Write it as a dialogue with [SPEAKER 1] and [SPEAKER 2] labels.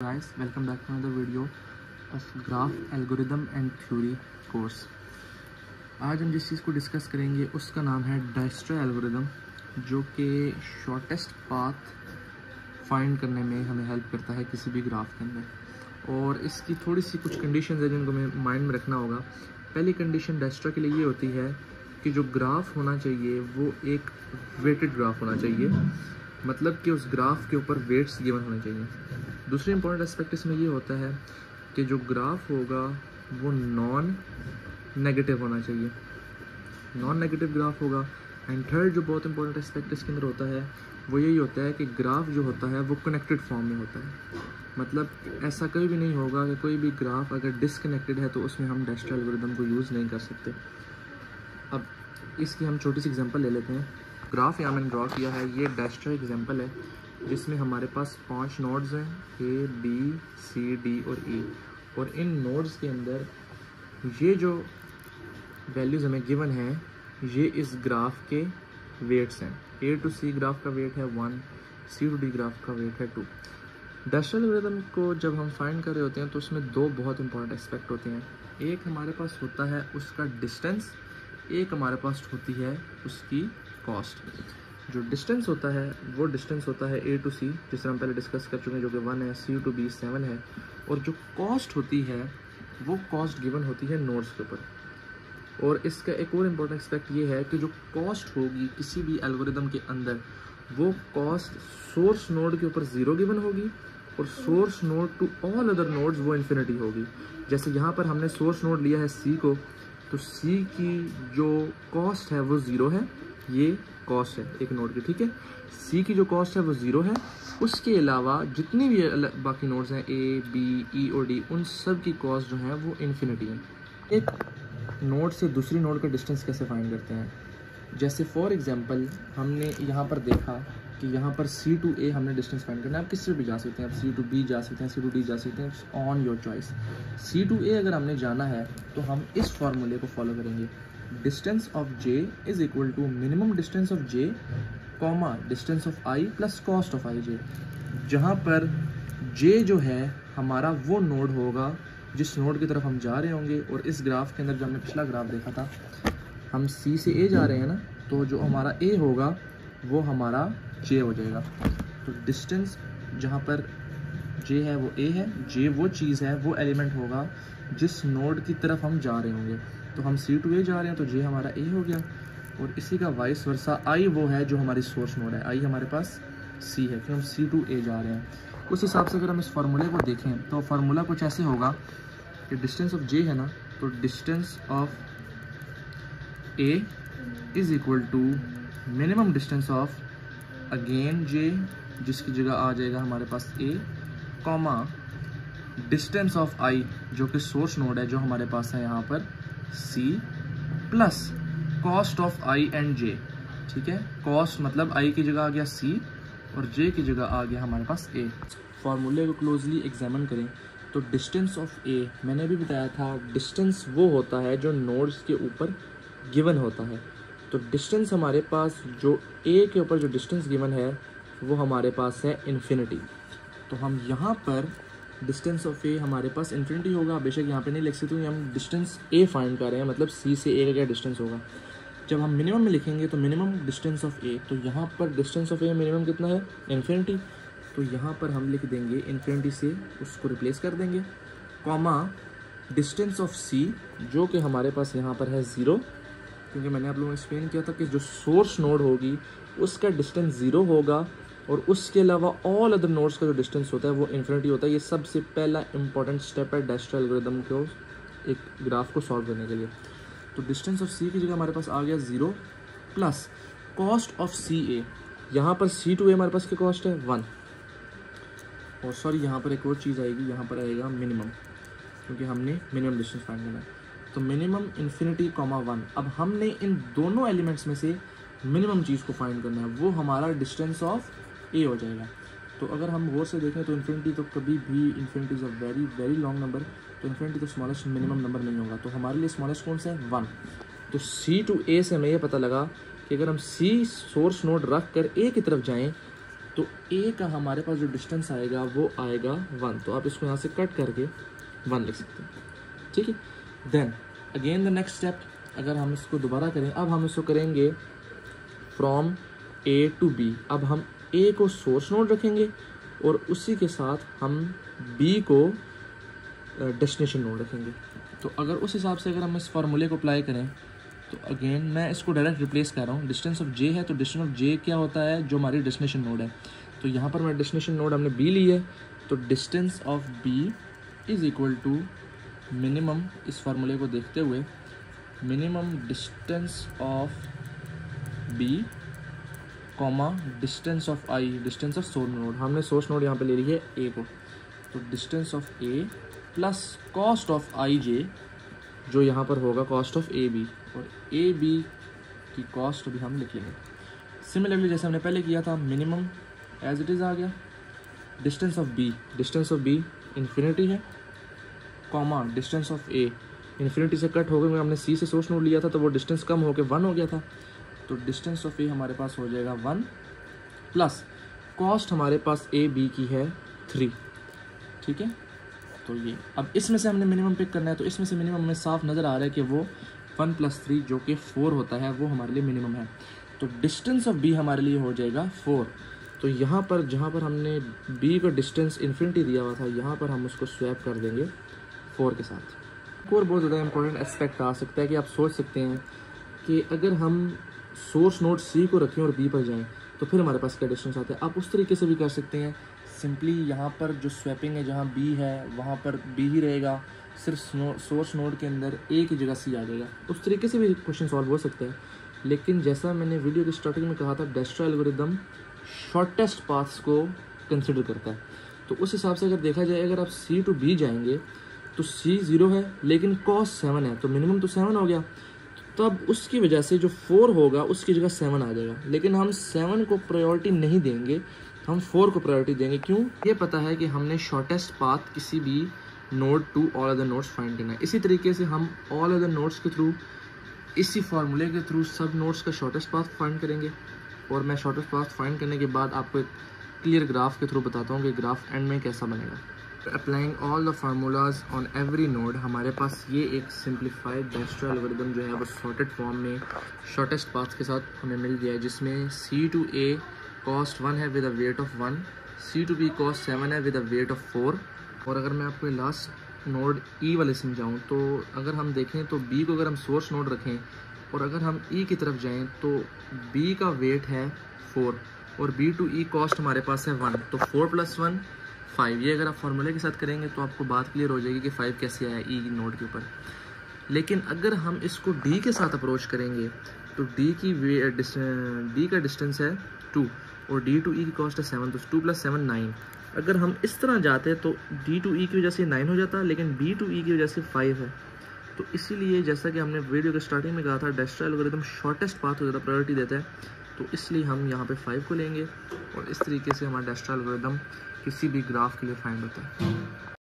[SPEAKER 1] Guys, welcome back to another video of graph algorithm and theory course. आज हम जिस चीज़ को डिस्कस करेंगे उसका नाम है डायस्ट्रा एल्गोरिदम, जो कि शॉर्टेस्ट पाथ फाइंड करने में हमें हेल्प करता है किसी भी ग्राफ के अंदर। और इसकी थोड़ी सी कुछ कंडीशंस है जिनको हमें माइंड में रखना होगा। पहली कंडीशन डायस्ट्रा के लिए ये होती है कि जो ग्राफ होना चाहिए वो एक वेटेड ग्राफ होना चाहिए, मतलब कि उस ग्राफ के ऊपर वेट्स गिवन होने चाहिए। दूसरी इंपॉर्टेंट एस्पेक्ट इसमें ये होता है कि जो ग्राफ होगा वो नॉन नेगेटिव होना चाहिए, नॉन नेगेटिव ग्राफ होगा। एंड थर्ड जो बहुत इंपॉर्टेंट एस्पेक्ट इसके अंदर होता है वो यही होता है कि ग्राफ जो होता है वो कनेक्टेड फॉर्म में होता है। मतलब ऐसा कभी भी नहीं होगा कि कोई भी ग्राफ अगर डिसकनेक्टेड है तो उसमें हम डायस्ट्रा एल्गोरिदम को यूज़ नहीं कर सकते। अब इसकी हम छोटी सी एग्जांपल ले लेते हैं। ग्राफ यहाँ मैंने ड्रॉ किया है, ये डायस्ट्रा एग्जांपल है जिसमें हमारे पास 5 नोड्स हैं A, B, C, D और E। और इन नोड्स के अंदर ये जो वैल्यूज़ हमें गिवन हैं ये इस ग्राफ के वेट्स हैं। A to C ग्राफ का वेट है 1, C to D ग्राफ का वेट है 2। डायस्ट्रा एल्गोरिदम को जब हम फाइंड कर रहे होते हैं तो उसमें दो बहुत इंपॉर्टेंट एस्पेक्ट होते हैं। एक हमारे पास होता है उसका डिस्टेंस, एक हमारे पास होती है उसकी कॉस्ट। जो डिस्टेंस होता है वो डिस्टेंस होता है A to C, जिस तरह हम पहले डिस्कस कर चुके हैं, जो कि 1 है। C to B 7 है। और जो कॉस्ट होती है वो कॉस्ट गिवन होती है नोड्स के ऊपर। और इसका एक और इम्पॉर्टेंट एस्पेक्ट ये है कि जो कॉस्ट होगी किसी भी एल्गोरिदम के अंदर वो कॉस्ट सोर्स नोड के ऊपर 0 गिवन होगी और source node to all other nodes वो इन्फिनिटी होगी। जैसे यहाँ पर हमने सोर्स नोड लिया है C को, तो C की जो कॉस्ट है वो 0 है, ये कॉस्ट है एक नोड की, ठीक है। C की जो कॉस्ट है वो 0 है। उसके अलावा जितनी भी बाकी नोड्स हैं A, B, E और D, उन सब की कॉस्ट जो है वो इन्फिनिटी है। एक नोड से दूसरी नोड का डिस्टेंस कैसे फाइंड करते हैं? जैसे फॉर एग्जांपल हमने यहाँ पर देखा कि यहाँ पर C to A हमने डिस्टेंस फाइंड करना है। आप किससे भी जा सकते हैं, आप C to B जा सकते हैं, C to D जा सकते हैं, on your choice. C to A अगर हमने जाना है तो हम इस फॉर्मूले को फॉलो करेंगे। Distance of J is equal to minimum distance of J comma distance of I plus cost of IJ, जहाँ पर J जो है हमारा वो नोड होगा जिस नोड की तरफ हम जा रहे होंगे। और इस ग्राफ के अंदर जो हमने पिछला ग्राफ देखा था, हम C से A जा रहे हैं ना, तो जो हमारा A होगा वो हमारा J हो जाएगा। तो डिस्टेंस जहाँ पर J है वो A है, J वो चीज़ है, वो एलिमेंट होगा जिस नोड की तरफ हम जा रहे होंगे। तो हम C to A जा रहे हैं तो J हमारा A हो गया। और इसी का वाइस वर्सा I वो है जो हमारी सोर्स नोड है, I हमारे पास C है क्योंकि हम C to A जा रहे हैं। उस हिसाब से अगर हम इस फार्मूले को देखें तो फार्मूला कुछ ऐसे होगा कि डिस्टेंस ऑफ J है ना, तो distance of A is equal to minimum distance of again J, जिसकी जगह आ जाएगा हमारे पास A, comma distance of I जो कि सोर्स नोड है जो हमारे पास है यहाँ पर C, plus cost of I and J, ठीक है। कॉस्ट मतलब I की जगह आ गया C और J की जगह आ गया हमारे पास A। फॉर्मूले को क्लोजली एग्जामिन करें तो डिस्टेंस ऑफ A मैंने भी बताया था, डिस्टेंस वो होता है जो नोड्स के ऊपर गिवन होता है। तो डिस्टेंस हमारे पास जो A के ऊपर जो डिस्टेंस गिवन है वो हमारे पास है इन्फिनिटी। तो हम यहाँ पर डिस्टेंस ऑफ A हमारे पास इन्फिनिटी होगा। बेशक यहाँ पे नहीं लिख सकते, हम डिस्टेंस A फाइंड कर रहे हैं, मतलब C से A का क्या डिस्टेंस होगा। जब हम मिनिमम में लिखेंगे तो मिनिमम डिस्टेंस ऑफ A, तो यहाँ पर डिस्टेंस ऑफ A मिनिमम कितना है, इन्फिनिटी। तो यहाँ पर हम लिख देंगे इन्फिनिटी से उसको रिप्लेस कर देंगे, कॉमा डिस्टेंस ऑफ C जो कि हमारे पास यहाँ पर है 0, क्योंकि मैंने आप लोगों को एक्सप्लेन किया था कि जो सोर्स नोड होगी उसका डिस्टेंस 0 होगा और उसके अलावा ऑल अदर नोड्स का जो डिस्टेंस होता है वो इन्फिनिटी होता है। ये सबसे पहला इंपॉर्टेंट स्टेप है डायस्ट्रा एल्गोरिदम को एक ग्राफ को सॉल्व करने के लिए। तो डिस्टेंस ऑफ C की जगह हमारे पास आ गया 0 प्लस कॉस्ट ऑफ CA। यहाँ पर C to A हमारे पास की कॉस्ट है 1, और सॉरी यहाँ पर एक और चीज़ आएगी, यहाँ पर आएगा मिनिमम, क्योंकि हमने मिनिमम डिस्टेंस फाइंड करना है। तो मिनिमम इन्फिनिटी कॉमा 1। अब हमने इन दोनों एलिमेंट्स में से मिनिमम चीज़ को फाइंड करना है, वो हमारा डिस्टेंस ऑफ A हो जाएगा। तो अगर हम गौर से देखें तो इन्फिनिटी तो कभी भी, infinity is a very very long number, तो इन्फिनिटी तो स्मॉलेस्ट मिनिमम नंबर नहीं होगा। तो हमारे लिए स्मॉलेस्ट कौन सा है, 1। तो C to A से हमें ये पता लगा कि अगर हम C सोर्स नोड रख कर A की तरफ जाएँ तो ए का हमारे पास जो डिस्टेंस आएगा वो आएगा 1, तो आप इसको यहाँ से कट करके 1 लिख सकते हैं, ठीक है। Then again the next step, अगर हम इसको दोबारा करें, अब हम इसको करेंगे फ्रॉम ए टू बी। अब हम ए को सोर्स नोड रखेंगे और उसी के साथ हम बी को डेस्टिनेशन नोड रखेंगे। तो अगर उस हिसाब से अगर हम इस फार्मूले को अप्लाई करें तो अगेन मैं इसको डायरेक्ट रिप्लेस कर रहा हूँ। डिस्टेंस ऑफ जे है तो डिस्टेंस ऑफ जे क्या होता है, जो हमारी डेस्टिनेशन नोड है। तो यहाँ पर मैं डेस्टिनेशन नोड हमने बी ली है, तो distance of B is equal to minimum, इस फार्मूले को देखते हुए minimum distance of B comma distance of I, distance of source node. हमने सोर्स नोड यहाँ पे ले ली है ए को, तो distance of A plus cost of I J, जो यहाँ पर होगा कॉस्ट ऑफ ए बी, और ए बी की कॉस्ट भी हम लिख लेंगे। सिमिलरली जैसे हमने पहले किया था, मिनिमम एज इट इज़ आ गया, डिस्टेंस ऑफ बी इन्फिनिटी है, comma distance of A infinity से कट हो गया, हमने सी से सोर्स नोड लिया था तो वो डिस्टेंस कम होकर 1 हो गया था, तो डिस्टेंस ऑफ ए हमारे पास हो जाएगा 1 प्लस कॉस्ट हमारे पास ए बी की है 3, ठीक है। तो ये अब इसमें से हमने मिनिमम पिक करना है, तो इसमें से मिनिमम हमें साफ नज़र आ रहा है कि वो 1 + 3 जो कि 4 होता है, वो हमारे लिए मिनिमम है। तो डिस्टेंस ऑफ बी हमारे लिए हो जाएगा 4। तो यहाँ पर जहाँ पर हमने बी का डिस्टेंस इन्फिनिटी दिया हुआ था, यहाँ पर हम उसको स्वैप कर देंगे 4 के साथ। एक और बहुत ज़्यादा इंपॉर्टेंट एस्पेक्ट आ सकता है कि आप सोच सकते हैं कि अगर हम सोर्स नोड सी को रखें और बी पर जाएं तो फिर हमारे पास क्या डिस्टेंस आता है। आप उस तरीके से भी कर सकते हैं, सिंपली यहाँ पर जो स्वैपिंग है, जहाँ बी है वहाँ पर बी ही रहेगा, सिर्फ सोर्स नोड के अंदर ए की जगह सी आ जाएगा। उस तरीके से भी क्वेश्चन सॉल्व हो सकता है, लेकिन जैसा मैंने वीडियो की स्टार्टिंग में कहा था, डायस्ट्रा एल्गोरिदम शॉर्टेस्ट पाथ्स को कंसिडर करता है। तो उस हिसाब से अगर देखा जाए, अगर आप सी टू बी जाएंगे तो सी 0 है लेकिन कॉस्ट 7 है, तो मिनिमम तो 7 हो गया, तब उसकी वजह से जो 4 होगा उसकी जगह 7 आ जाएगा। लेकिन हम 7 को प्रायोरिटी नहीं देंगे, हम 4 को प्रायोरिटी देंगे। क्यों? ये पता है कि हमने शॉर्टेस्ट पाथ किसी भी node to all other nodes find करना है। इसी तरीके से हम ऑल अदर नोड्स के थ्रू, इसी फार्मूले के थ्रू सब नोड्स का शॉर्टेस्ट पाथ फाइंड करेंगे। और मैं शॉर्टेस्ट पाथ फाइंड करने के बाद आपको एक क्लियर ग्राफ के थ्रू बताता हूँ कि ग्राफ एंड में कैसा बनेगा। Applying all the formulas on every node, हमारे पास ये एक सिंप्लीफाइड डायस्ट्रा एल्गोरिदम जो है वो सॉर्टेड फॉर्म में शॉर्टेस्ट पाथ के साथ हमें मिल गया है, जिसमें सी टू ए कॉस्ट 1 है with a weight of 1, C to B cost 7 है विद अ वेट ऑफ 4। और अगर मैं आपको लास्ट नोड ई वाले समझाऊँ, तो अगर हम देखें तो बी को अगर हम सोर्स नोड रखें और अगर हम ई की तरफ जाएँ तो बी का वेट है 4 और बी टू ई कॉस्ट हमारे पास है 1, तो 4 + 1 5। ये अगर आप फार्मूले के साथ करेंगे तो आपको बात क्लियर हो जाएगी कि 5 कैसे आया ई नोड के ऊपर। लेकिन अगर हम इसको डी के साथ अप्रोच करेंगे तो डी का डिस्टेंस है 2 और डी टू ई की कॉस्ट है 7, तो 2 + 7 9। अगर हम इस तरह जाते तो डी टू ई की वजह से 9 हो जाता, लेकिन बी टू ई की वजह से 5 है। तो इसीलिए जैसा कि हमने वीडियो के स्टार्टिंग में कहा था, डायस्ट्रा एल्गोरिदम शॉर्टेस्ट पाथ को ज़्यादा प्रायोरिटी देता है, तो इसलिए हम यहाँ पे 5 को लेंगे और इस तरीके से हमारा डायस्ट्रा एल्गोरिदम किसी भी ग्राफ के लिए फाइंड होता है।